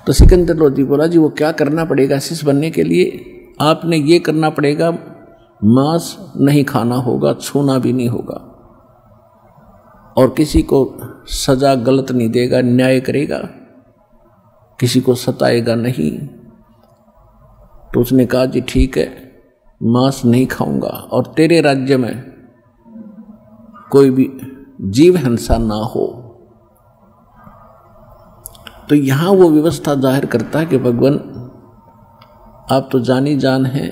तो सिकंदर लोधी बोला, जी वो क्या करना पड़ेगा शिष्य बनने के लिए? आपने ये करना पड़ेगा, मांस नहीं खाना होगा, छूना भी नहीं होगा, और किसी को सजा गलत नहीं देगा, न्याय करेगा, किसी को सताएगा नहीं। तो उसने कहा, जी ठीक है, मांस नहीं खाऊंगा, और तेरे राज्य में कोई भी जीव हिंसा ना हो। तो यहां वो व्यवस्था जाहिर करता है कि भगवान आप तो जानी जान हैं,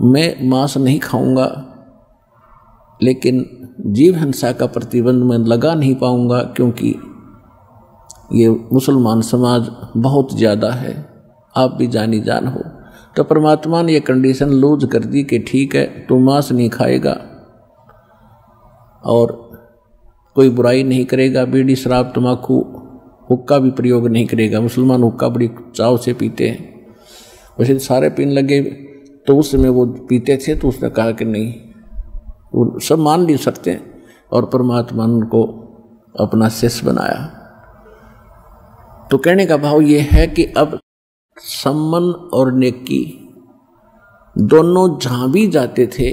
मैं मांस नहीं खाऊंगा, लेकिन जीव हिंसा का प्रतिबंध मैं लगा नहीं पाऊंगा, क्योंकि ये मुसलमान समाज बहुत ज़्यादा है, आप भी जानी जान हो। तो परमात्मा ने ये कंडीशन लूज कर दी कि ठीक है, तू मांस नहीं खाएगा और कोई बुराई नहीं करेगा, बीड़ी शराब तम्बाकू हुक्का भी प्रयोग नहीं करेगा। मुसलमान हुक्का बड़ी चाव से पीते हैं, वैसे सारे पीने लगे, तो उस समय वो पीते थे, तो उसने कहा कि नहीं, वो सब मान नहीं सकते, और परमात्मा ने उनको अपना शिष्य बनाया। तो कहने का भाव ये है कि अब सम्मन और नेकी दोनों जहां भी जाते थे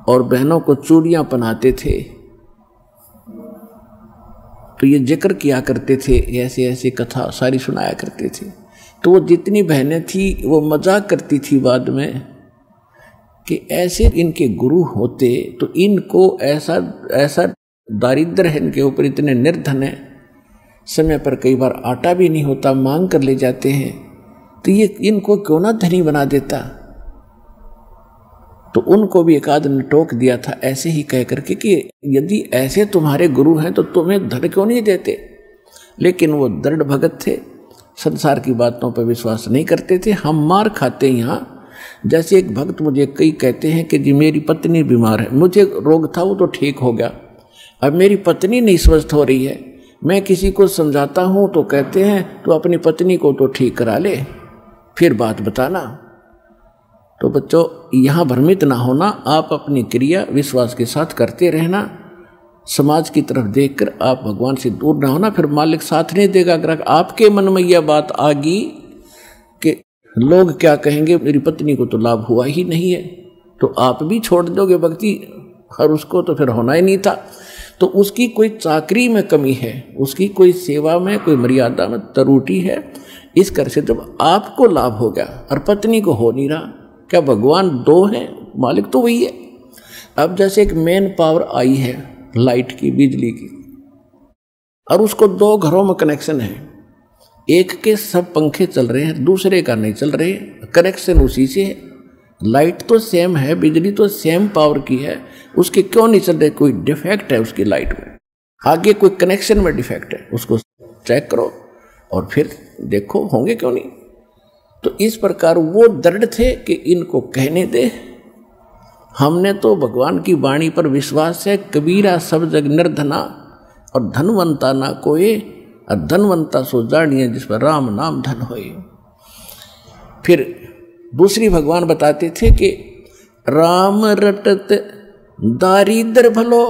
और बहनों को चूड़ियां पहनाते थे, तो ये जिक्र किया करते थे, ऐसे ऐसे कथा सारी सुनाया करते थे। तो वो जितनी बहनें थी वो मजाक करती थी बाद में कि ऐसे इनके गुरु होते तो इनको ऐसा ऐसा दारिद्र है इनके ऊपर, इतने निर्धन है, समय पर कई बार आटा भी नहीं होता, मांग कर ले जाते हैं, तो ये इनको क्यों ना धनी बना देता। तो उनको भी एक आध ने टोक दिया था ऐसे ही कह करके कि यदि ऐसे तुम्हारे गुरु हैं तो तुम्हें धन क्यों नहीं देते। लेकिन वो दृढ़ भगत थे, संसार की बातों पर विश्वास नहीं करते थे। हम मार खाते यहाँ, जैसे एक भक्त मुझे कई कहते हैं कि जी मेरी पत्नी बीमार है, मुझे रोग था वो तो ठीक हो गया, अब मेरी पत्नी नहीं स्वस्थ हो रही है, मैं किसी को समझाता हूँ तो कहते हैं तो अपनी पत्नी को तो ठीक करा ले, फिर बात बताना। तो बच्चों यहाँ भ्रमित ना होना, आप अपनी क्रिया विश्वास के साथ करते रहना, समाज की तरफ देखकर आप भगवान से दूर ना होना, फिर मालिक साथ नहीं देगा। अगर आपके मन में यह बात आ गई कि लोग क्या कहेंगे, मेरी पत्नी को तो लाभ हुआ ही नहीं है, तो आप भी छोड़ दोगे भक्ति, और उसको तो फिर होना ही नहीं था। तो उसकी कोई चाकरी में कमी है, उसकी कोई सेवा में कोई मर्यादा में त्रुटि है, इस कर से जब आपको लाभ हो गया और पत्नी को हो नहीं रहा, क्या भगवान दो हैं, मालिक तो वही है। अब जैसे एक मेन पावर आई है लाइट की, बिजली की, और उसको दो घरों में कनेक्शन है, एक के सब पंखे चल रहे हैं, दूसरे का नहीं चल रहे, कनेक्शन उसी से है। लाइट तो सेम है, बिजली तो सेम पावर की है, उसके क्यों नहीं चल रहे? कोई डिफेक्ट है उसकी लाइट में, आगे कोई कनेक्शन में डिफेक्ट है, उसको चेक करो और फिर देखो होंगे क्यों नहीं। तो इस प्रकार वो दृढ़ थे कि इनको कहने दे, हमने तो भगवान की वाणी पर विश्वास है। कबीरा सब जग निर्धना और धनवंता ना कोई, और धनवंता सो जानिए जिस पर राम नाम धन होए। फिर दूसरी भगवान बताते थे कि राम रटत दारिद्र भलो,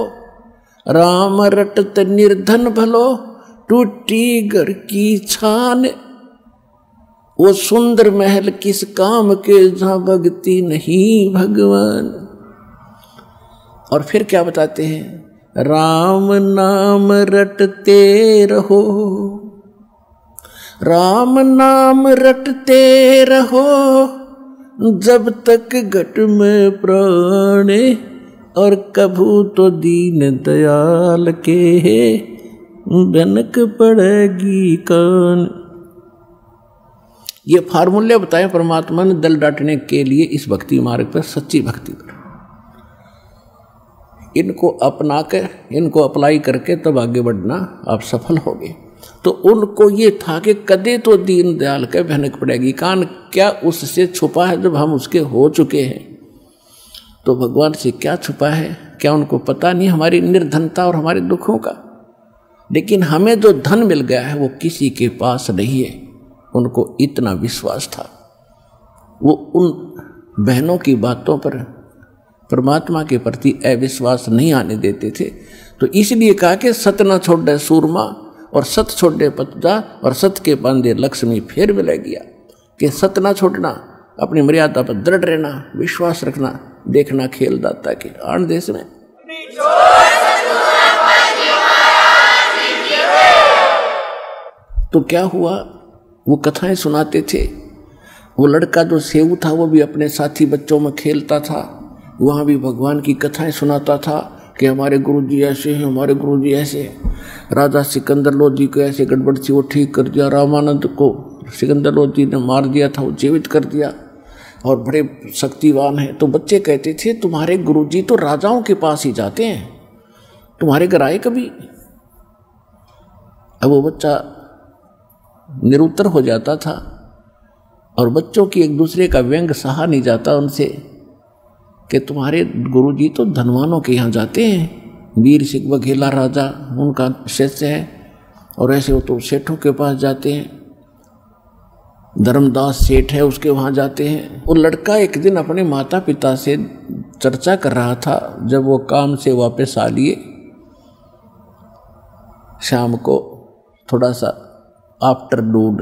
राम रटत निर्धन भलो, टूटी घर की छान, वो सुंदर महल किस काम के जहां भक्ति नहीं भगवान। और फिर क्या बताते हैं, राम नाम रटते रहो, राम नाम रटते रहो, जब तक घट में प्राण, और कभू तो दीन दयाल के बनक पड़ेगी कान। ये फार्मूले बताए परमात्मा ने दल डांटने के लिए इस भक्ति मार्ग पर, सच्ची भक्ति पर। इनको अपना कर, इनको अप्लाई करके तब आगे बढ़ना आप सफल होगे। तो उनको ये था कि कदे तो दीन दयाल के भनक पड़ेगी कान, क्या उससे छुपा है जब हम उसके हो चुके हैं। तो भगवान से क्या छुपा है, क्या उनको पता नहीं हमारी निर्धनता और हमारे दुखों का? लेकिन हमें जो धन मिल गया है वो किसी के पास नहीं है, उनको इतना विश्वास था। वो उन बहनों की बातों पर परमात्मा के प्रति अविश्वास नहीं आने देते थे। तो इसलिए कहा कि सत न छोड़े सूरमा, और सत छोड़े पत जा, और सत के बांधे लक्ष्मी फिर मिले गया। कि सत ना छोड़ना, अपनी मर्यादा पर दृढ़ रहना, विश्वास रखना, देखना खेल दाता के आन देश में। तो क्या हुआ, वो कथाएं सुनाते थे। वो लड़का जो सेऊ था वो भी अपने साथी बच्चों में खेलता था, वहाँ भी भगवान की कथाएं सुनाता था कि हमारे गुरुजी ऐसे हैं, हमारे गुरुजी ऐसे हैं। राजा सिकंदर लोधी को ऐसे गड़बड़ थी वो ठीक कर दिया, रामानंद को सिकंदर लोधी ने मार दिया था वो जीवित कर दिया, और बड़े शक्तिवान हैं। तो बच्चे कहते थे तुम्हारे गुरुजी तो राजाओं के पास ही जाते हैं, तुम्हारे घर आए कभी? अब वो बच्चा निरुत्तर हो जाता था, और बच्चों की एक दूसरे का व्यंग सहा नहीं जाता उनसे कि तुम्हारे गुरुजी तो धनवानों के यहाँ जाते हैं, वीर सिंह बघेला राजा उनका शिष्य है, और ऐसे वो तो सेठों के पास जाते हैं, धर्मदास सेठ है उसके वहाँ जाते हैं। वो लड़का एक दिन अपने माता पिता से चर्चा कर रहा था, जब वो काम से वापस आ लिए शाम को थोड़ा सा आफ्टरनून,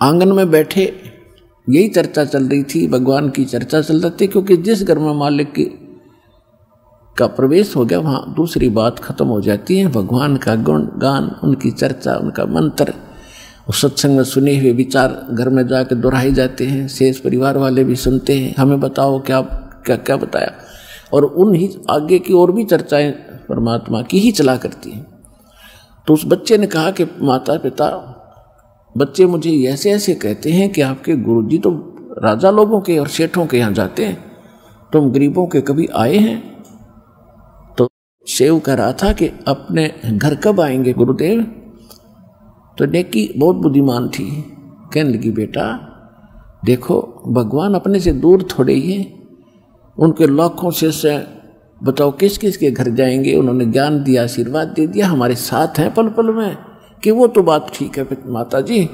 आंगन में बैठे यही चर्चा चल रही थी, भगवान की चर्चा चल रही थी, क्योंकि जिस घर में मालिक का प्रवेश हो गया वहाँ दूसरी बात खत्म हो जाती है। भगवान का गुण गान, उनकी चर्चा, उनका मंत्र, उस सत्संग में सुने हुए विचार घर में जाकर दोहराए जाते हैं। शेष परिवार वाले भी सुनते हैं, हमें बताओ क्या क्या क्या बताया, और उन ही आगे की और भी चर्चाएं परमात्मा की ही चला करती हैं। तो उस बच्चे ने कहा कि माता पिता, बच्चे मुझे ऐसे ऐसे कहते हैं कि आपके गुरुजी तो राजा लोगों के और सेठों के यहाँ जाते हैं, तुम गरीबों के कभी आए हैं? तो सेव कह रहा था कि अपने घर कब आएंगे गुरुदेव? तो नेकी बहुत बुद्धिमान थी, कहने लगी बेटा देखो भगवान अपने से दूर थोड़े ही हैं, उनके लाखों शिष्य, बताओ किस किस के घर जाएंगे? उन्होंने ज्ञान दिया, आशीर्वाद दे दिया, हमारे साथ हैं पल पल में, कि वो तो बात ठीक है माता जी,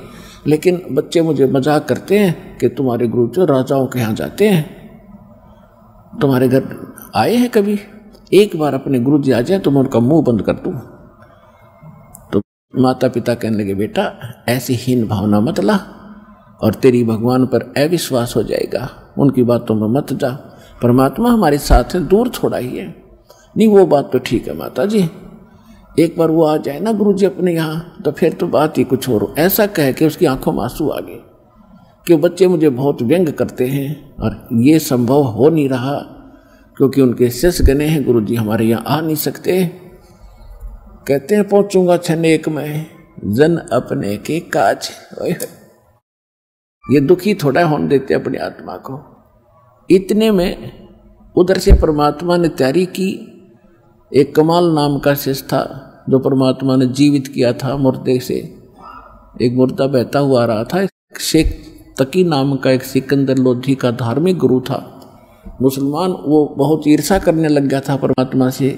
लेकिन बच्चे मुझे मजाक करते हैं कि तुम्हारे गुरु जो राजाओं के यहाँ जाते हैं, तुम्हारे घर आए हैं कभी? एक बार अपने गुरु जी आ जाए तो मैं उनका मुंह बंद कर दूँ। तो माता पिता कहने लगे बेटा ऐसी हीन भावना मत ला, और तेरी भगवान पर अविश्वास हो जाएगा, उनकी बातों में मत जा, परमात्मा हमारे साथ है, दूर थोड़ा ही है। नहीं वो बात तो ठीक है माता जी, एक बार वो आ जाए ना गुरुजी अपने यहाँ तो फिर तो बात ही कुछ और हो। ऐसा कह के उसकी आंखों में आंसू आ गए कि बच्चे मुझे बहुत व्यंग करते हैं, और ये संभव हो नहीं रहा क्योंकि उनके शिष्य गने हैं, गुरुजी हमारे यहाँ आ नहीं सकते। कहते हैं पहुंचूंगा क्षण एक में, जन अपने के काज। ये दुखी थोड़ा होने देते अपनी आत्मा को। इतने में उधर से परमात्मा ने तैयारी की। एक कमाल नाम का शिष्य था जो परमात्मा ने जीवित किया था मुर्दे से, एक मुर्दा बहता हुआ आ रहा था। शेख तकी नाम का एक सिकंदर लोधी का धार्मिक गुरु था, मुसलमान। वो बहुत ईर्षा करने लग गया था परमात्मा से,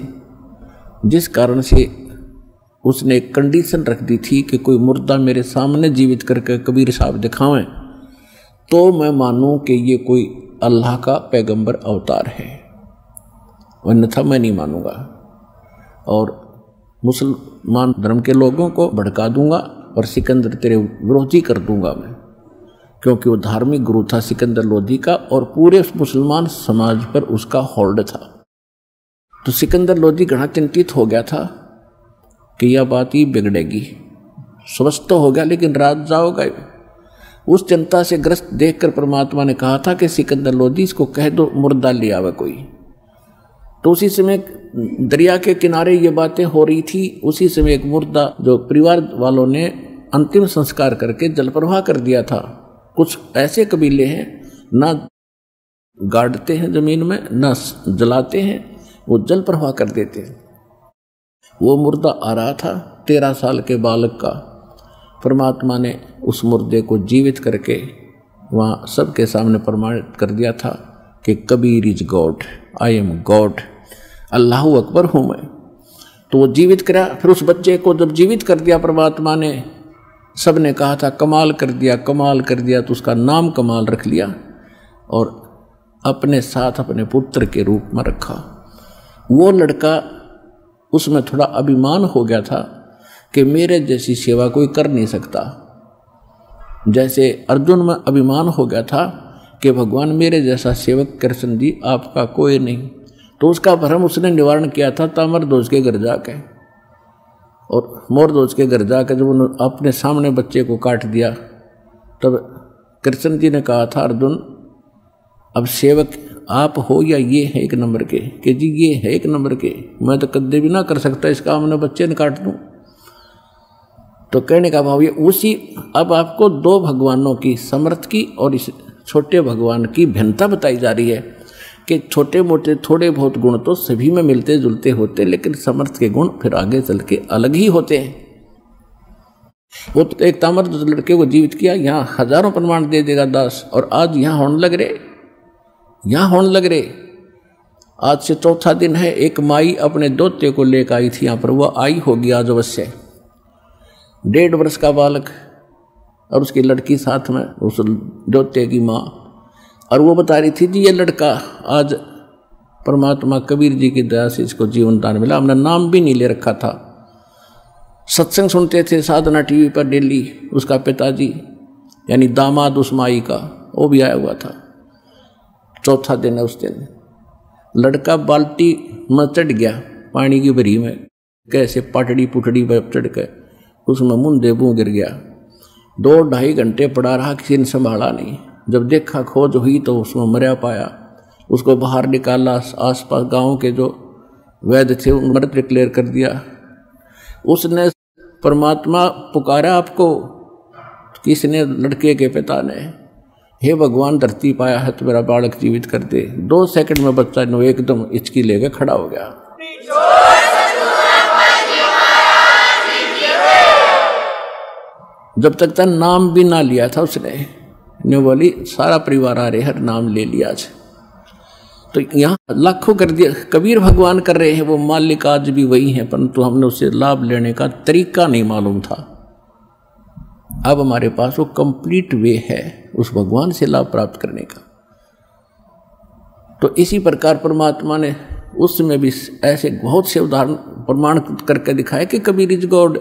जिस कारण से उसने एक कंडीशन रख दी थी कि कोई मुर्दा मेरे सामने जीवित करके कबीर साहब दिखावें तो मैं मानूं कि ये कोई अल्लाह का पैगंबर अवतार है, अन्यथा मैं नहीं मानूंगा, और मुसलमान धर्म के लोगों को भड़का दूंगा और सिकंदर तेरे विरोधी कर दूंगा मैं, क्योंकि वो धार्मिक गुरु था सिकंदर लोधी का, और पूरे मुसलमान समाज पर उसका होल्ड था। तो सिकंदर लोधी घना चिंतित हो गया था कि यह बात ही बिगड़ेगी। स्वस्थ तो हो गया लेकिन रात जाओगा। उस चिंता से ग्रस्त देखकर परमात्मा ने कहा था कि सिकंदर लोधी इसको कह दो मुर्दा ले आवे कोई। तो उसी समय दरिया के किनारे ये बातें हो रही थी। उसी समय एक मुर्दा जो परिवार वालों ने अंतिम संस्कार करके जल प्रवाह कर दिया था। कुछ ऐसे कबीले हैं ना गाड़ते हैं जमीन में ना जलाते हैं, वो जल प्रवाह कर देते हैं। वो मुर्दा आ रहा था 13 साल के बालक का। परमात्मा ने उस मुर्दे को जीवित करके वहाँ सबके सामने प्रमाणित कर दिया था कि Kabir is God, I am God, Allah अकबर हूँ मैं। तो वो जीवित करा। फिर उस बच्चे को जब जीवित कर दिया परमात्मा ने, सब ने कहा था कमाल कर दिया, कमाल कर दिया, तो उसका नाम कमाल रख लिया और अपने साथ अपने पुत्र के रूप में रखा। वो लड़का उसमें थोड़ा अभिमान हो गया था कि मेरे जैसी सेवा कोई कर नहीं सकता। जैसे अर्जुन में अभिमान हो गया था कि भगवान मेरे जैसा सेवक कृष्ण जी आपका कोई नहीं, तो उसका भ्रम उसने निवारण किया था ताम्रध्वज के घर जाके। और मोरध्वज के घर जाकर जब उन्होंने अपने सामने बच्चे को काट दिया, तब कृष्ण जी ने कहा था अर्जुन अब सेवक आप हो या ये है एक नंबर के, कि जी ये है एक नंबर के, मैं तो कदे भी ना कर सकता इसका, हमने बच्चे ने काट दूं। तो कहने का भाव ये उसी, अब आपको दो भगवानों की, समर्थ की और इस छोटे भगवान की भिन्नता बताई जा रही है कि छोटे मोटे थोड़े बहुत गुण तो सभी में मिलते जुलते होते, लेकिन समर्थ के गुण फिर आगे चल के अलग ही होते हैं। वो तो एक तामर लड़के को जीवित किया, यहाँ हजारों प्रमाण दे देगा दास, और आज यहाँ होने लग रहे, यहाँ होने लग रहे। आज से चौथा दिन है, एक माई अपने दोते को लेकर आई थी यहाँ पर, वह आई होगी आज अवश्य, 1.5 वर्ष का बालक और उसकी लड़की साथ में, उस दोते की माँ। और वो बता रही थी जी ये लड़का आज परमात्मा कबीर जी की दया से इसको जीवन दान मिला, हमने नाम भी नहीं ले रखा था। सत्संग सुनते थे साधना टीवी पर डेली, उसका पिताजी यानी दामाद उस माई का वो भी आया हुआ था। चौथा दिन है, उस दिन लड़का बाल्टी में चढ़ गया पानी की भरी में, कैसे पटड़ी पुटड़ी पर चढ़ के उसमें मुंदे मुँह गिर गया। 2-2.5 घंटे पड़ा रहा, किसी ने संभाला नहीं। जब देखा खोज हुई तो उसमें मरा पाया, उसको बाहर निकाला, आसपास गांव के जो वैद्य थे उन मृत डिक्लेयर कर दिया। उसने परमात्मा पुकारा आपको, किसने? लड़के के पिता ने, हे भगवान धरती पाया है तो मेरा बालक जीवित कर दे। 2 सेकंड में बच्चा नो एकदम हिचकी लेकर खड़ा हो गया। जब तक था नाम भी ना लिया था उसने, ने बोली सारा परिवार आ रहे हर नाम ले लिया आज। तो यहाँ लाखों कर दिया, कबीर भगवान कर रहे हैं, वो मालिक आज भी वही है, परंतु हमने उससे लाभ लेने का तरीका नहीं मालूम था। अब हमारे पास वो कंप्लीट वे है उस भगवान से लाभ प्राप्त करने का। तो इसी प्रकार परमात्मा ने उसमें भी ऐसे बहुत से उदाहरण प्रमाण करके दिखाए कि कबीर इज गॉड।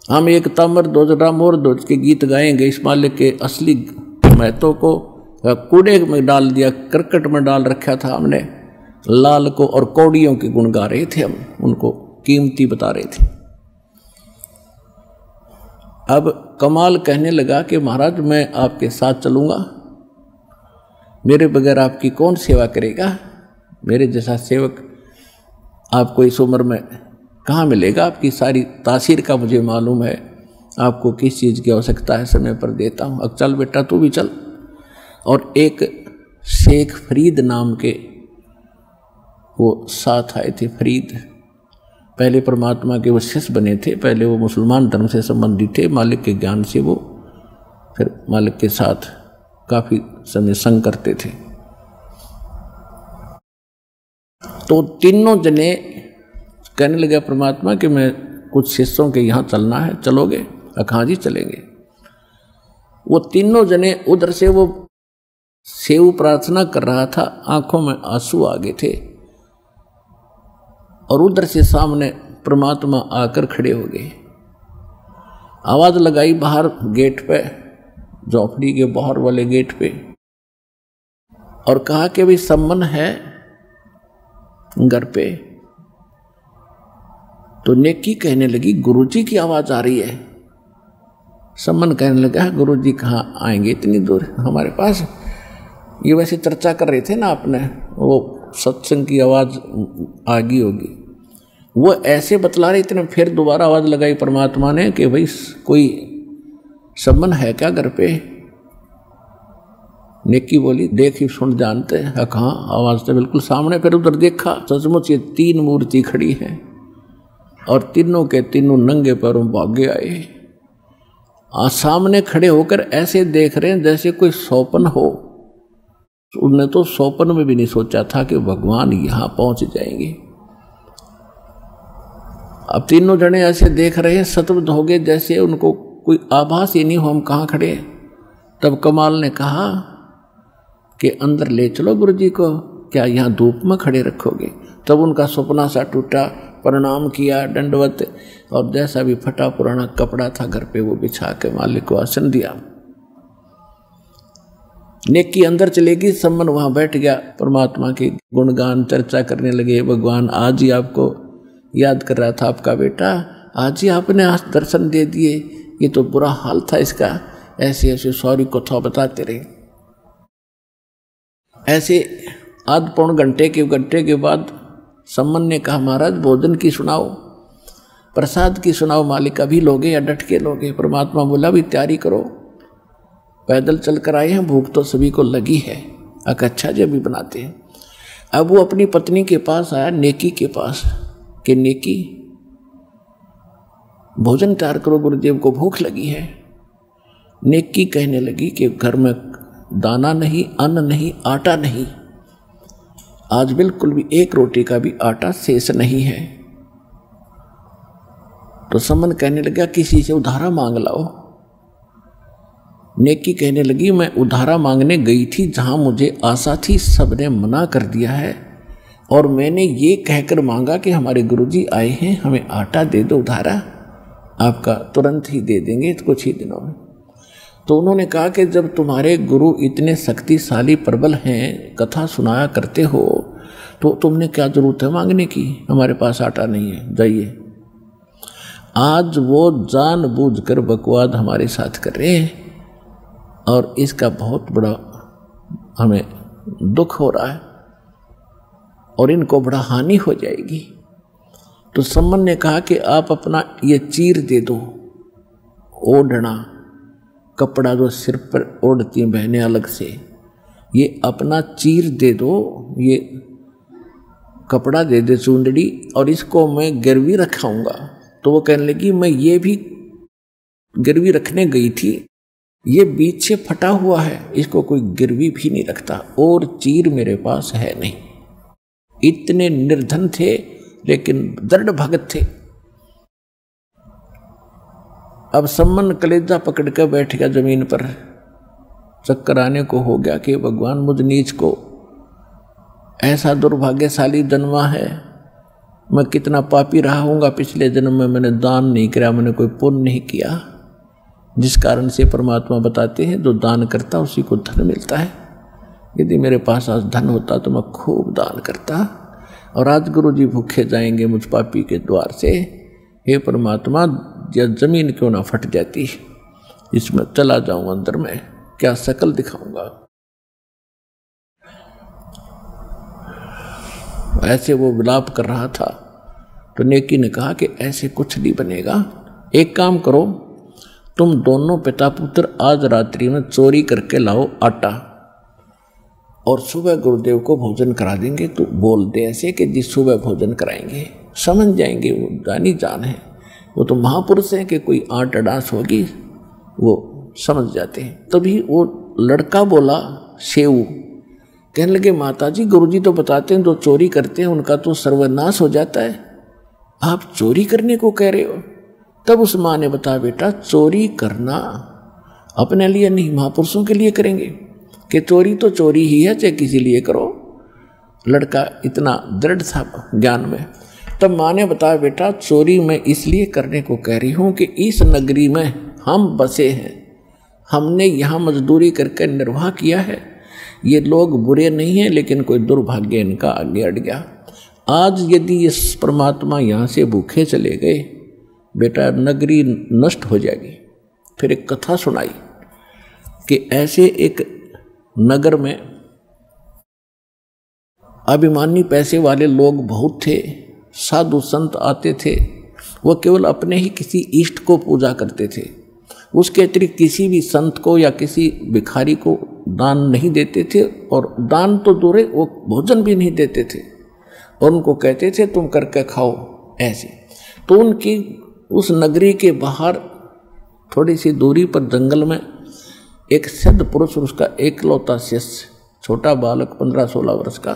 हम एक ताम्रध्वज मोरध्वज के गीत गाएंगे, इस मालिक के असली महत्व को कूड़े में डाल दिया, करकट में डाल रखा था हमने, लाल को और कौड़ियों के गुण गा रहे थे, हम उनको कीमती बता रहे थे। अब कमाल कहने लगा कि महाराज मैं आपके साथ चलूँगा, मेरे बगैर आपकी कौन सेवा करेगा, मेरे जैसा सेवक आपको इस उम्र में कहाँ मिलेगा, आपकी सारी तासीर का मुझे मालूम है, आपको किस चीज़ की आवश्यकता है समय पर देता हूँ, अब चल बेटा तू भी चल। और एक शेख फरीद नाम के वो साथ आए थे। फरीद पहले परमात्मा के वो शिष्य बने थे, पहले वो मुसलमान धर्म से संबंधित थे, मालिक के ज्ञान से वो फिर मालिक के साथ काफ़ी समय संग करते थे। तो तीनों जने कहने लगे परमात्मा कि मैं कुछ शिष्यों के यहाँ चलना है, चलोगे? हाँ जी चलेंगे। वो तीनों जने उधर से वो सेव प्रार्थना कर रहा था, आंखों में आंसू आ गए थे, और उधर से सामने परमात्मा आकर खड़े हो गए। आवाज लगाई बाहर गेट पे, झोपड़ी के बाहर वाले गेट पे, और कहा कि भाई सम्मन है घर पे। तो नेकी कहने लगी गुरुजी की आवाज आ रही है। सम्मन कहने लगा गुरुजी कहाँ आएंगे इतनी दूर हमारे पास। ये वैसे चर्चा कर रहे थे ना आपने, वो सत्संग की आवाज आ गई होगी, वो ऐसे बतला रहे इतने। फिर दोबारा आवाज लगाई परमात्मा ने कि भाई कोई सम्मन है क्या घर पे? नेकी बोली देख ही सुन जानते हैं, कहाँ आवाज तो बिल्कुल सामने। फिर उधर देखा, सचमुच ये 3 मूर्ति खड़ी है, और तीनों के तीनों नंगे पैरों भागे आए। सामने खड़े होकर ऐसे देख रहे हैं जैसे कोई स्वप्न हो। उन्होंने तो स्वप्न में भी नहीं सोचा था कि भगवान यहां पहुंच जाएंगे। अब तीनों जने ऐसे देख रहे हैं, सतबद्ध हो गए, जैसे उनको कोई आभास ही नहीं हो हम कहाँ खड़े हैं। तब कमाल ने कहा कि अंदर ले चलो गुरुजी को, क्या यहाँ धूप में खड़े रखोगे? तब उनका सपना सा टूटा, प्रणाम किया दंडवत, और जैसा भी फटा पुराना कपड़ा था घर पे वो बिछा के मालिक को आसन दिया। नेकी अंदर चलेगी, सम्मन वहां बैठ गया, परमात्मा की गुणगान चर्चा करने लगे। भगवान आज ही आपको याद कर रहा था आपका बेटा, आज ही आपने आज दर्शन दे दिए, ये तो बुरा हाल था इसका। ऐसे ऐसे सॉरी कथा बताते रहे। ऐसे आध पौन घंटे के बाद सम्मन ने कहा महाराज भोजन की सुनाओ, प्रसाद की सुनाओ, मालिक अभी लोगे या डट के लोगे? परमात्मा बोला भी तैयारी करो, पैदल चल कर आए हैं, भूख तो सभी को लगी है, अच्छा जी अभी बनाते हैं। अब वो अपनी पत्नी के पास आया, नेकी के पास, कि नेकी भोजन तैयार करो, गुरुदेव को भूख लगी है। नेकी कहने लगी कि घर में दाना नहीं, अन्न नहीं, आटा नहीं, आज बिल्कुल भी एक रोटी का भी आटा शेष नहीं है। तो सम्मन कहने लगा किसी से उधारा मांग लाओ। नेकी कहने लगी मैं उधारा मांगने गई थी, जहां मुझे आशा थी सबने मना कर दिया है, और मैंने ये कहकर मांगा कि हमारे गुरुजी आए हैं, हमें आटा दे दो उधारा, आपका तुरंत ही दे देंगे कुछ ही दिनों में। तो उन्होंने कहा कि जब तुम्हारे गुरु इतने शक्तिशाली प्रबल हैं, कथा सुनाया करते हो, तो तुमने क्या जरूरत है मांगने की, हमारे पास आटा नहीं है, जाइए। आज वो जानबूझकर बकवाद हमारे साथ कर रहे हैं और इसका बहुत बड़ा हमें दुख हो रहा है और इनको बड़ा हानि हो जाएगी। तो सम्मन ने कहा कि आप अपना ये चीर दे दो, ओढ़ना कपड़ा जो सिर पर ओढ़ती हैं बहनें अलग से, ये अपना चीर दे दो, ये कपड़ा दे दे चुंदड़ी, और इसको मैं गिरवी रखाऊंगा। तो वो कहने लगी मैं ये भी गिरवी रखने गई थी, ये बीच से फटा हुआ है, इसको कोई गिरवी भी नहीं रखता, और चीर मेरे पास है नहीं। इतने निर्धन थे लेकिन दृढ़ भगत थे। अब सम्मन कलेजा पकड़ कर बैठ गया जमीन पर, चक्कर आने को हो गया कि भगवान मुझ नीच को ऐसा दुर्भाग्यशाली जन्मा है, मैं कितना पापी रहा हूँगा, पिछले जन्म में मैंने दान नहीं किया, मैंने कोई पुण्य नहीं किया, जिस कारण से परमात्मा बताते हैं जो दान करता उसी को धन मिलता है। यदि मेरे पास आज धन होता तो मैं खूब दान करता, और आज गुरु जी भूखे जाएंगे मुझ पापी के द्वार से। हे परमात्मा या जमीन क्यों ना फट जाती, इसमें चला जाऊं अंदर में, क्या शकल दिखाऊंगा। ऐसे वो विलाप कर रहा था। तो नेकी ने कहा कि ऐसे कुछ नहीं बनेगा, एक काम करो, तुम दोनों पिता पुत्र आज रात्रि में चोरी करके लाओ आटा, और सुबह गुरुदेव को भोजन करा देंगे। तो बोल दे ऐसे कि जिस सुबह भोजन कराएंगे, समझ जाएंगे, वो जानी जान है, वो तो महापुरुष हैं कि कोई आट अडास होगी वो समझ जाते हैं। तभी वो लड़का बोला सेऊ, कहने लगे माताजी गुरुजी तो बताते हैं जो चोरी करते हैं उनका तो सर्वनाश हो जाता है, आप चोरी करने को कह रहे हो। तब उस माँ ने बताया बेटा चोरी करना अपने लिए नहीं महापुरुषों के लिए करेंगे, कि चोरी तो चोरी ही है चाहे किसी लिए करो। लड़का इतना दृढ़ था ज्ञान में। तब माँ ने बताया बेटा चोरी मैं इसलिए करने को कह रही हूँ कि इस नगरी में हम बसे हैं, हमने यहाँ मजदूरी करके निर्वाह किया है, ये लोग बुरे नहीं हैं लेकिन कोई दुर्भाग्य इनका आगे अड़ गया। आज यदि ये परमात्मा यहाँ से भूखे चले गए बेटा नगरी नष्ट हो जाएगी। फिर एक कथा सुनाई कि ऐसे एक नगर में अभिमानी पैसे वाले लोग बहुत थे, साधु संत आते थे, वो केवल अपने ही किसी इष्ट को पूजा करते थे, उसके अतिरिक्त किसी भी संत को या किसी भिखारी को दान नहीं देते थे, और दान तो दूर है वो भोजन भी नहीं देते थे, और उनको कहते थे तुम करके खाओ ऐसे। तो उनकी उस नगरी के बाहर थोड़ी सी दूरी पर जंगल में एक सिद्ध पुरुष, उसका एकलौता शिष्य छोटा बालक 15-16 वर्ष का,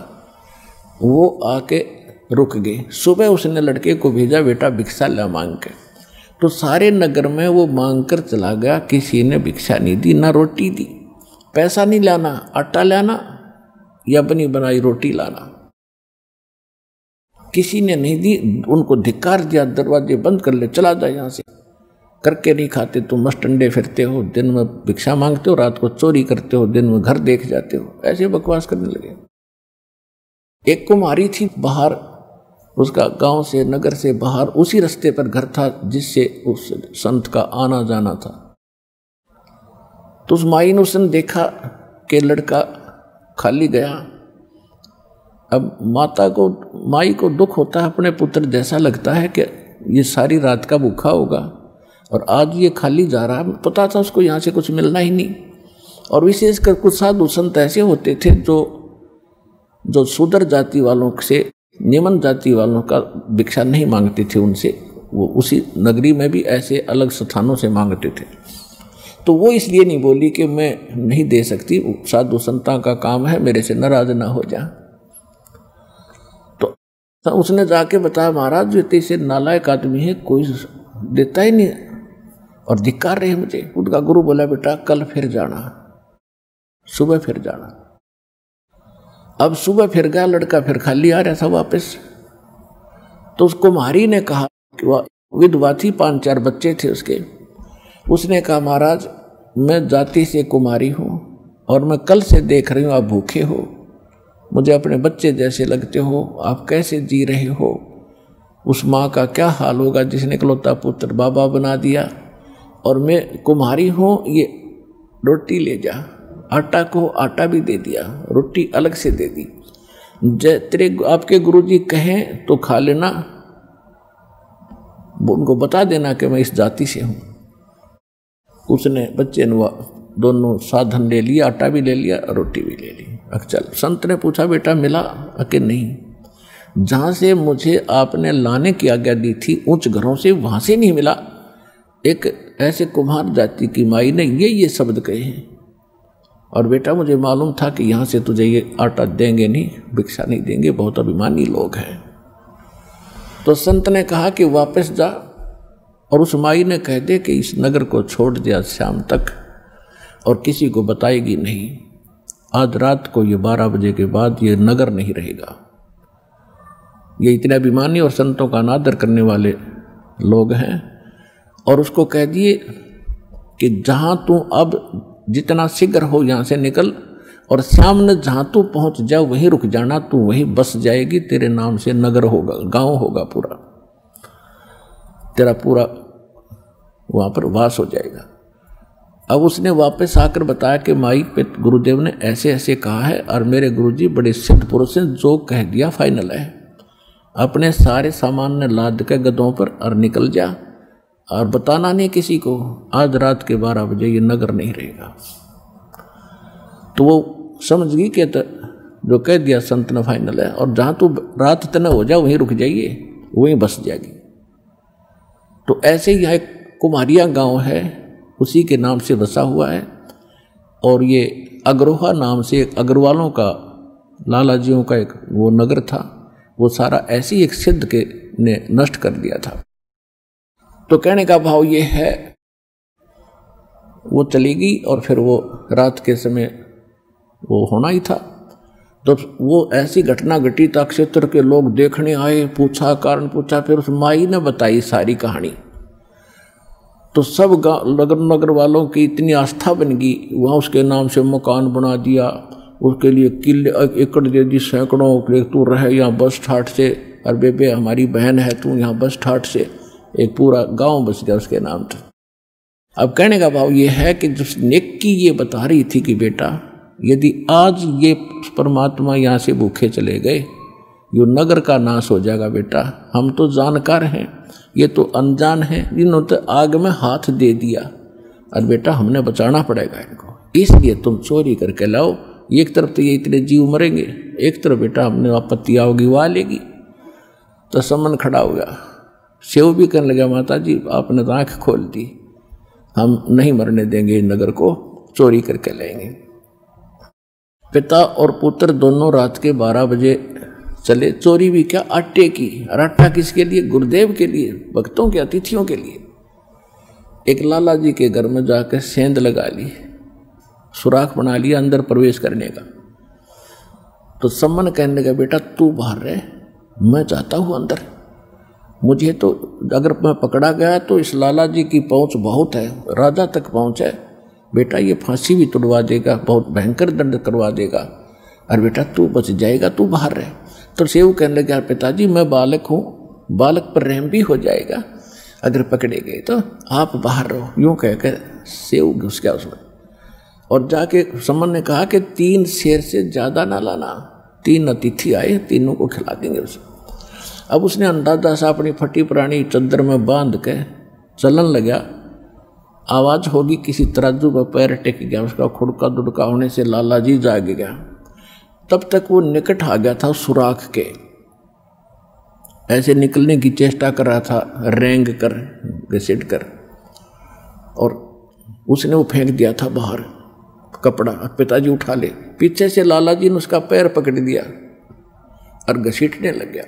वो आके रुक गए। सुबह उसने लड़के को भेजा बेटा भिक्षा ला मांग के, तो सारे नगर में वो मांग कर चला गया, किसी ने भिक्षा नहीं दी, ना रोटी दी। पैसा नहीं लाना, आटा लाना या बनी बनाई रोटी लाना। किसी ने नहीं दी, उनको धिक्कार दिया, दरवाजे बंद कर ले, चला जा यहाँ से, करके नहीं खाते, तुम मस्टंडे फिरते हो, दिन में भिक्षा मांगते हो, रात को चोरी करते हो, दिन में घर देख जाते हो, ऐसे बकवास करने लगे। एक कुमारी थी बाहर, उसका गांव से नगर से बाहर उसी रास्ते पर घर था जिससे उस संत का आना जाना था। तो उस माई ने उसने देखा कि लड़का खाली गया। अब माई को दुख होता है, अपने पुत्र जैसा लगता है कि ये सारी रात का भूखा होगा और आज ये खाली जा रहा है। पता था उसको यहाँ से कुछ मिलना ही नहीं। और विशेषकर कुछ साधु संत ऐसे होते थे जो शूद्र जाति वालों से, निम्न जाति वालों का भिक्षा नहीं मांगते थे उनसे, वो उसी नगरी में भी ऐसे अलग स्थानों से मांगते थे। तो वो इसलिए नहीं बोली कि मैं नहीं दे सकती, साधु संतां का काम है, मेरे से नाराज ना हो जा। तो उसने जाके बताया, महाराज जो इतने से नालायक आदमी है, कोई देता ही नहीं और धिक्कार रहे मुझे। उनका गुरु बोला, बेटा कल फिर जाना, सुबह फिर जाना। अब सुबह फिर गया, लड़का फिर खाली आ रहा था वापस। तो उस कुमारी ने कहा कि वह विधवा थी, 5-4 बच्चे थे उसके। उसने कहा, महाराज मैं जाति से कुमारी हूँ और मैं कल से देख रही हूँ आप भूखे हो, मुझे अपने बच्चे जैसे लगते हो, आप कैसे जी रहे हो। उस माँ का क्या हाल होगा जिसने इकलौता पुत्र बाबा बना दिया। और मैं कुम्हारी हूँ, ये रोटी ले जा। आटा को आटा भी दे दिया, रोटी अलग से दे दी। तेरे आपके गुरुजी कहें तो खा लेना, उनको बता देना कि मैं इस जाति से हूँ। उसने बच्चे ने दोनों साधन ले लिया, आटा भी ले लिया, रोटी भी ले ली। चल, संत ने पूछा, बेटा मिला? कि नहीं, जहाँ से मुझे आपने लाने की आज्ञा दी थी उच्च घरों से, वहाँ से नहीं मिला। एक ऐसे कुम्हार जाति की माई ने ये शब्द कहे हैं। और बेटा मुझे मालूम था कि यहाँ से तुझे ये आटा देंगे नहीं, भिक्षा नहीं देंगे, बहुत अभिमानी लोग हैं। तो संत ने कहा कि वापस जा और उस माई ने कह दे कि इस नगर को छोड़ दिया शाम तक और किसी को बताएगी नहीं। आज रात को ये 12 बजे के बाद ये नगर नहीं रहेगा। ये इतने अभिमानी और संतों का अनादर करने वाले लोग हैं। और उसको कह दिए कि जहाँ तू अब जितना शीघ्र हो यहाँ से निकल और सामने जहाँ तू पहुँच जाओ वहीं रुक जाना, तू वहीं बस जाएगी, तेरे नाम से नगर होगा, गांव होगा, पूरा तेरा पूरा वहाँ पर वास हो जाएगा। अब उसने वापस आकर बताया कि माई पे गुरुदेव ने ऐसे ऐसे कहा है और मेरे गुरुजी बड़े सिद्ध पुरुष हैं, जो कह दिया फाइनल है। अपने सारे सामान ने लाद के गधों पर और निकल जा और बताना नहीं किसी को, आज रात के 12 बजे ये नगर नहीं रहेगा। तो वो समझ गई कि जो कह दिया संत ने फाइनल है, और जहाँ तू रात तक हो जाए वहीं रुक जाइए, वहीं बस जाएगी। तो ऐसे ही यहाँ एक कुमारिया गांव है, उसी के नाम से बसा हुआ है। और ये अग्रोहा नाम से एक अग्रवालों का, लालाजियों का एक वो नगर था, वो सारा ऐसी एक सिद्ध के ने नष्ट कर दिया था। तो कहने का भाव ये है, वो चली गई और फिर वो रात के समय वो होना ही था। तो वो ऐसी घटना घटी था, क्षेत्र के लोग देखने आए, पूछा, कारण पूछा, फिर उस माई ने बताई सारी कहानी। तो सब नगर वालों की इतनी आस्था बन गई, वहाँ उसके नाम से मकान बना दिया, उसके लिए किले एकड़ दे दी, सैकड़ों, तू रहे यहाँ बस ठाट से, और बेबे हमारी बहन है तू यहाँ बस ठाट से, एक पूरा गांव बस गया उसके नाम था। अब कहने का भाव ये है कि जिस नेकी ये बता रही थी कि बेटा यदि आज ये परमात्मा यहाँ से भूखे चले गए, यो नगर का नाश हो जाएगा। बेटा हम तो जानकार हैं, ये तो अनजान हैं, इन्होंने तो आग में हाथ दे दिया, और बेटा हमने बचाना पड़ेगा इनको, इसलिए तुम चोरी करके लाओ। एक तरफ तो ये इतने जीव मरेंगे, एक तरफ बेटा हमने आपत्ति आओगी वो आ लेगी। तो समन खड़ा हो गया, सेव भी करने लगा, माता जी आपने तो आँख खोल दी, हम नहीं मरने देंगे, नगर को चोरी करके लाएंगे। पिता और पुत्र दोनों रात के 12 बजे चले, चोरी भी क्या, आटे की। और आटा किसके लिए? गुरुदेव के लिए, भक्तों के, अतिथियों के लिए। एक लाला जी के घर में जाकर सेंध लगा ली, सुराख बना लिया अंदर प्रवेश करने का। तो सम्मन कहने लगा, बेटा तू बाहर रह, मैं जाता हूँ अंदर, मुझे तो अगर मैं पकड़ा गया तो इस लाला जी की पहुँच बहुत है, राजा तक पहुँच है, बेटा ये फांसी भी तुड़वा देगा, बहुत भयंकर दंड करवा देगा, और बेटा तू बच जाएगा, तू बाहर रहे। तो सेव कहने लगे पिताजी मैं बालक हूँ, बालक पर रहम भी हो जाएगा, अगर पकड़े गए तो आप बाहर रहो। यूँ कह कर सेव घुस गया उसमें, और जाके समन ने कहा कि 3 शेर से ज़्यादा ना लाना, 3 अतिथि आए, तीनों को खिला देंगे उसे। अब उसने अंदाजा सा अपनी फटी पुरानी चद्दर में बांध के चलन लगा, आवाज़ होगी किसी तराजू पर पैर टेक गया, उसका खुड़का दुड़का होने से लाला जी जाग गया। तब तक वो निकट आ गया था सुराख के, ऐसे निकलने की चेष्टा कर रहा था, रेंग कर घसीट कर, और उसने वो फेंक दिया था बाहर कपड़ा, पिताजी उठा ले। पीछे से लाला जी ने उसका पैर पकड़ दिया और घसीटने लग गया।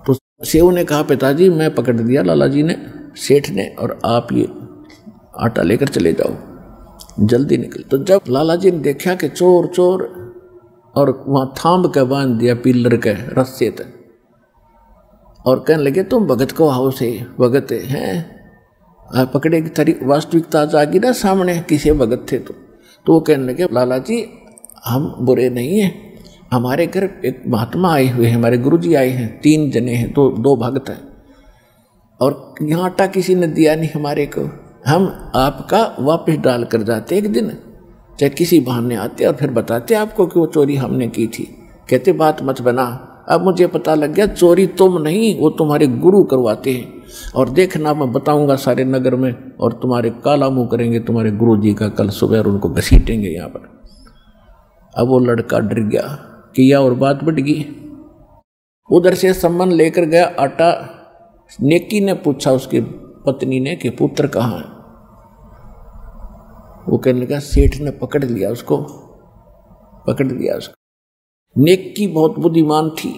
तो सेव ने कहा पिताजी मैं पकड़ दिया लाला जी ने, सेठ ने, और आप ये आटा लेकर चले जाओ, जल्दी निकल। तो जब लाला जी ने देखा कि चोर चोर, और वहाँ थाम के बांध दिया पिलर के रस्से तक, और कहने लगे तुम भगत को आओ से भगत हैं, पकड़े की तारी वास्तविकता आ गई ना सामने, किसे भगत थे तो वो कहने लगे लाला जी हम बुरे नहीं हैं, हमारे घर एक महात्मा आए हुए हैं, हमारे गुरुजी आए हैं, 3 जने हैं, 2 भगत हैं, और यहाँ आटा किसी ने दिया नहीं हमारे को, हम आपका वापस डाल कर जाते एक दिन, चाहे किसी बहाने आते और फिर बताते आपको कि वो चोरी हमने की थी। कहते बात मत बना, अब मुझे पता लग गया चोरी तुम नहीं, वो तुम्हारे गुरु करवाते हैं, और देखना मैं बताऊंगा सारे नगर में, और तुम्हारे काला मुंह करेंगे तुम्हारे गुरु जी का कल सुबह, और उनको घसीटेंगे यहाँ पर। अब वो लड़का डर गया किया, और बात बढ़ गई। उधर से सम्मान लेकर गया आटा, नेकी ने पूछा उसकी पत्नी ने कि पुत्र कहाँ है, वो कहने लगा सेठ ने पकड़ लिया उसको, पकड़ लिया उसको। नेकी बहुत बुद्धिमान थी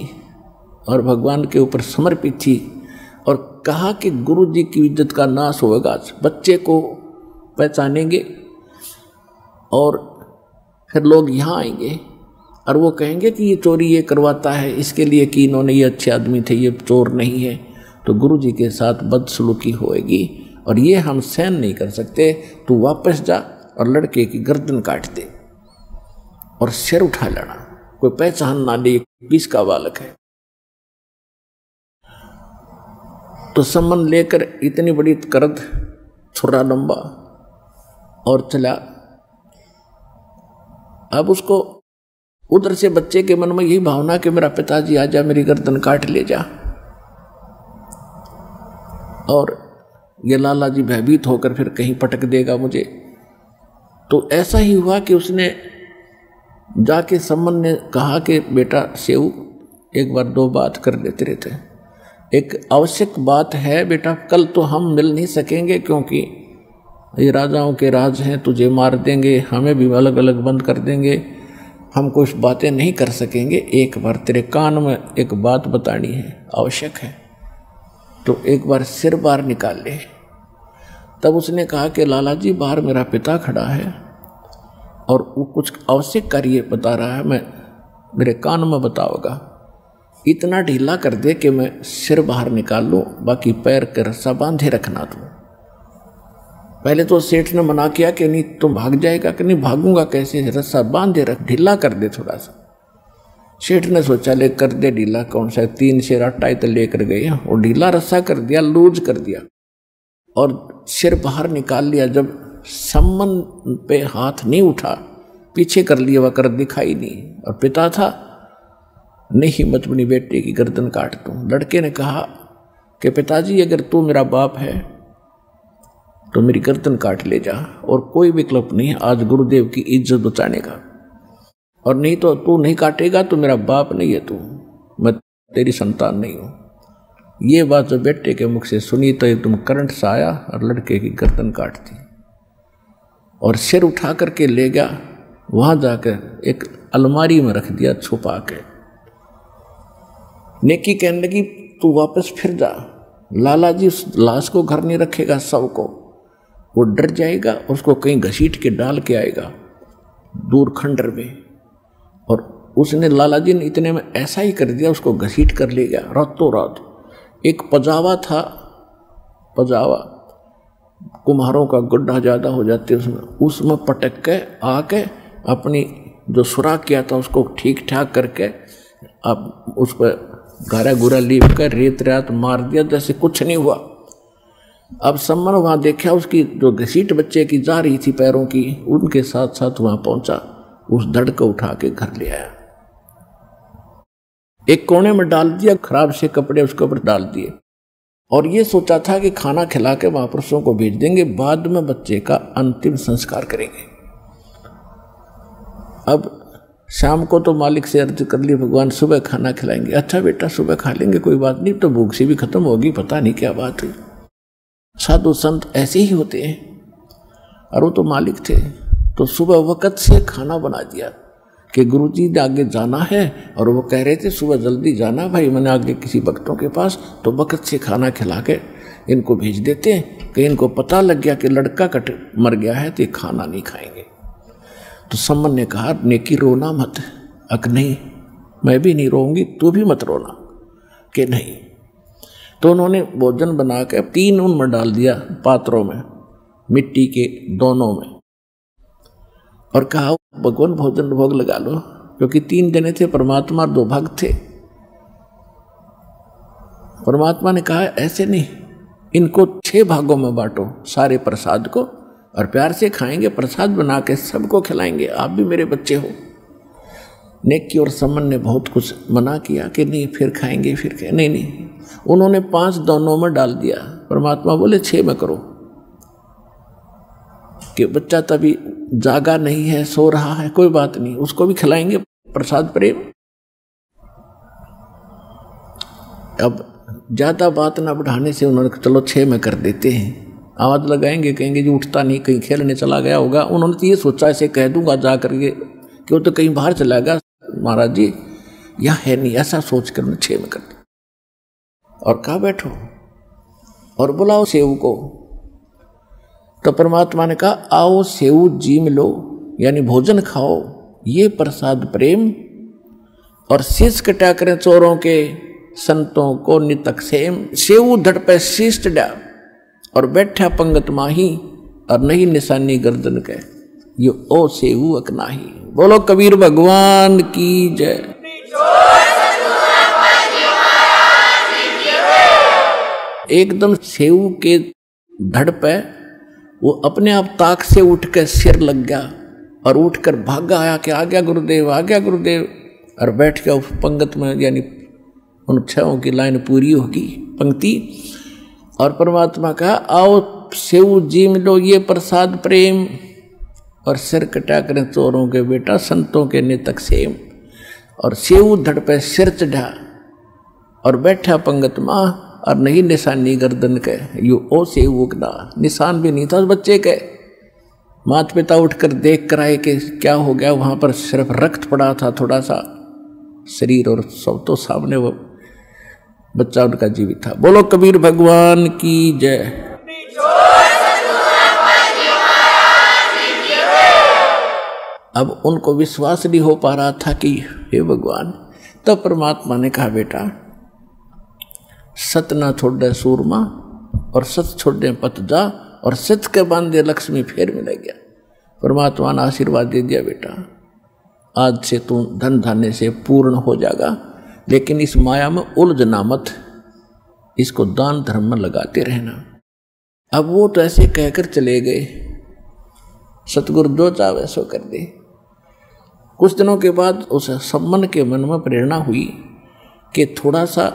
और भगवान के ऊपर समर्पित थी, और कहा कि गुरु जी की इज्जत का नाश होगा, बच्चे को पहचानेंगे और फिर लोग यहाँ आएंगे और वो कहेंगे कि ये चोरी ये करवाता है, इसके लिए कि इन्होंने ये अच्छे आदमी थे, ये चोर नहीं है, तो गुरु जी के साथ बदसलूकी होएगी और ये हम सहन नहीं कर सकते। तू वापस जा और लड़के की गर्दन काट दे और सिर उठा लेना, कोई पहचान ना ले किसका बालक है। तो सम्मन लेकर इतनी बड़ी करद, छुरा लंबा, और चला। अब उसको उधर से बच्चे के मन में यही भावना कि मेरा पिताजी आ जा, मेरी गर्दन काट ले जा, और ये लाला जी भयभीत होकर फिर कहीं पटक देगा मुझे। तो ऐसा ही हुआ कि उसने जाके सम्मन ने कहा कि बेटा सेऊ, एक बार 2 बात कर लेते रहते, एक आवश्यक बात है बेटा, कल तो हम मिल नहीं सकेंगे क्योंकि ये राजाओं के राज हैं, तुझे मार देंगे, हमें भी अलग अलग बंद कर देंगे, हम कुछ बातें नहीं कर सकेंगे। एक बार तेरे कान में एक बात बतानी है, आवश्यक है, तो एक बार सिर बाहर निकाल ले। तब उसने कहा कि लाला जी बाहर मेरा पिता खड़ा है और वो कुछ आवश्यक कार्य बता रहा है, मैं मेरे कान में बताओगा, इतना ढीला कर दे कि मैं सिर बाहर निकाल लूँ, बाकी पैर के रस्सा बांधे रखना तू। पहले तो सेठ ने मना किया कि नहीं तुम भाग जाएगा, कि नहीं भागूंगा कैसे, रस्सा बांधे रख, ढीला कर दे थोड़ा सा। सेठ ने सोचा ले कर दे ढीला, कौन सा 3 शेर आटा तो लेकर गए, और ढीला रस्सा कर दिया, लूज कर दिया और सिर बाहर निकाल लिया। जब सम्मन पे हाथ नहीं उठा, पीछे कर लिया, वह कर दिखाई नहीं, और पिता था, नहीं हिम्मत बनी बेटे की गर्दन काट दूं। लड़के ने कहा कि पिताजी अगर तू मेरा बाप है तो मेरी गर्दन काट ले जा, और कोई विकल्प नहीं आज गुरुदेव की इज्जत बचाने का, और नहीं तो तू नहीं काटेगा तो मेरा बाप नहीं है तू, मैं तेरी संतान नहीं हूँ। ये बात जो बेटे के मुख से सुनी तो एकदम करंट सा आया और लड़के की गर्दन काट दी और सिर उठा करके ले गया, वहां जाकर एक अलमारी में रख दिया छुपा के। नेकी कहने लगी तू वापस फिर जा, लाला जी उस लाश को घर नहीं रखेगा, सबको वो डर जाएगा, उसको कहीं घसीट के डाल के आएगा दूर खंडर में, और उसने लाला जी ने इतने में ऐसा ही कर दिया, उसको घसीट कर ले गया रातों रात। एक पजावा था, पजावा कुम्हारों का गड्ढा ज़्यादा हो जाते उसमें पटक के आके अपनी जो सुराख किया था उसको ठीक ठाक करके अब उस पर गारा गुरा लीप कर रेत रात मार दिया, जैसे कुछ नहीं हुआ। अब सम्मन वहाँ देखा, उसकी जो घसीट बच्चे की जा रही थी पैरों की, उनके साथ साथ वहाँ पहुँचा, उस धड़ को उठा के घर ले आया, एक कोने में डाल दिया, खराब से कपड़े उसके ऊपर डाल दिए और ये सोचा था कि खाना खिला के महापुरुषों को भेज देंगे, बाद में बच्चे का अंतिम संस्कार करेंगे। अब शाम को तो मालिक से अर्ज कर ली, भगवान सुबह खाना खिलाएंगे। अच्छा बेटा सुबह खा लेंगे, कोई बात नहीं, तो भूख से भी खत्म होगी, पता नहीं क्या बात हुई। साधु संत ऐसे ही होते हैं, और वो तो मालिक थे, तो सुबह वक़्त से खाना बना दिया कि गुरुजी ने आगे जाना है, और वो कह रहे थे सुबह जल्दी जाना भाई, मैंने आगे किसी भक्तों के पास, तो वक़्त से खाना खिला के इनको भेज देते हैं कि इनको पता लग गया कि लड़का कट मर गया है तो ये खाना नहीं खाएंगे। तो सम्मन ने कहा नेकी रोना मत। अक नहीं, मैं भी नहीं रोऊंगी, तू भी मत रोना। कि नहीं। तो उन्होंने भोजन बना के 3 उनमें डाल दिया पात्रों में, मिट्टी के दोनों में, और कहा भगवान भोजन भोग लगा लो, क्योंकि 3 जने थे, परमात्मा 2 भक्त थे। परमात्मा ने कहा ऐसे नहीं, इनको 6 भागों में बांटो सारे प्रसाद को, और प्यार से खाएंगे, प्रसाद बना के सबको खिलाएंगे, आप भी मेरे बच्चे हो। नेकी और सम्मन ने बहुत कुछ मना किया कि नहीं फिर खाएंगे, फिर खाएंगे, नहीं। उन्होंने 5 दोनों में डाल दिया। परमात्मा बोले 6 में करो, कि बच्चा तभी जागा नहीं है, सो रहा है, कोई बात नहीं, उसको भी खिलाएंगे प्रसाद प्रेम। अब ज्यादा बात ना बढ़ाने से उन्होंने चलो 6 में कर देते हैं। आवाज लगाएंगे, कहेंगे जी उठता नहीं, कहीं खेलने चला गया होगा। उन्होंने तो ये सोचा ऐसे कह दूंगा जा करके कि वो तो कहीं बाहर चला गया, महाराज जी यहाँ है नहीं, ऐसा सोच कर 6 में कर दिया। और कहा बैठो और बुलाओ सेव को। तो परमात्मा ने कहा आओ सेव जीम लो, यानी भोजन खाओ, ये प्रसाद प्रेम, और शीश कटा करें चोरों के, संतों को नितक सेम। सेव धड़ पे शीश चढ़ा और बैठा पंगत माही, और नहीं निशानी गर्दन के, ये ओ सेव अकनाही। बोलो कबीर भगवान की जय। एकदम सेव के धड़ पे वो अपने आप ताक से उठ कर सिर लग गया, और उठकर भागा आया कि आ गया गुरुदेव, आ गया गुरुदेव, और बैठ गया उस पंगत में, यानी उन 6 की लाइन पूरी होगी पंक्ति। और परमात्मा कहा आओ सेव जीम लो, ये प्रसाद प्रेम, और सिर कटा करें चोरों के बेटा, संतों के नितक सेम। और सेव धड़ पे सिर चढ़ा और बैठा पंगत माँ, और नहीं निशानी गर्दन के, यू ओ सेव उगना, निशान भी नहीं था उस बच्चे के। माता पिता उठकर देख कर आए कि क्या हो गया, वहां पर सिर्फ रक्त पड़ा था थोड़ा सा शरीर, और सब तो सामने वो बच्चा उनका जीवित था। बोलो कबीर भगवान की जय। अब उनको विश्वास नहीं हो पा रहा था कि हे भगवान। तब परमात्मा ने कहा बेटा सत ना छोड़े सूरमा, और सत छोड़े पत जा, और सत के बांधे लक्ष्मी फेर मिल गया। परमात्मा ने आशीर्वाद दे दिया बेटा आज से तू धन धान्य से पूर्ण हो जाएगा, लेकिन इस माया में उलझना मत, इसको दान धर्म में लगाते रहना। अब वो तो ऐसे कहकर चले गए, सतगुरु जो चाहे सो कर दे। कुछ दिनों के बाद उस सम्मन के मन में प्रेरणा हुई कि थोड़ा सा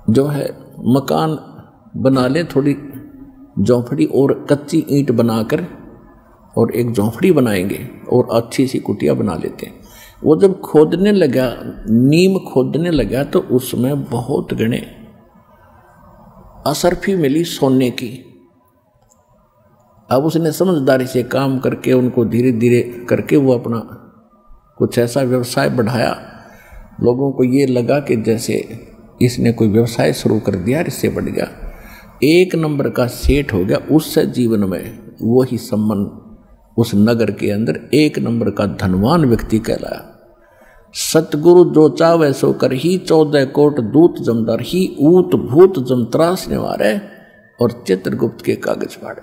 जो है मकान बना ले, थोड़ी झोंपड़ी और कच्ची ईंट बनाकर, और एक झोंपड़ी बनाएंगे और अच्छी सी कुटिया बना लेते हैं। वो जब खोदने लगा, नीम खोदने लगा, तो उसमें बहुत गणे असरफी मिली सोने की। अब उसने समझदारी से काम करके उनको धीरे धीरे करके वो अपना कुछ ऐसा व्यवसाय बढ़ाया। लोगों को ये लगा कि जैसे इसने कोई व्यवसाय शुरू कर दिया, इससे बढ़ गया, 1 नंबर का सेठ हो गया। उससे जीवन में वही सम्मन उस नगर के अंदर 1 नंबर का धनवान व्यक्ति कहलाया। सतगुरु जो चावे सो कर ही, 14 कोट दूत जमदार ही, ऊत भूत जम त्रास निवारे, और चित्रगुप्त के कागज फाड़े।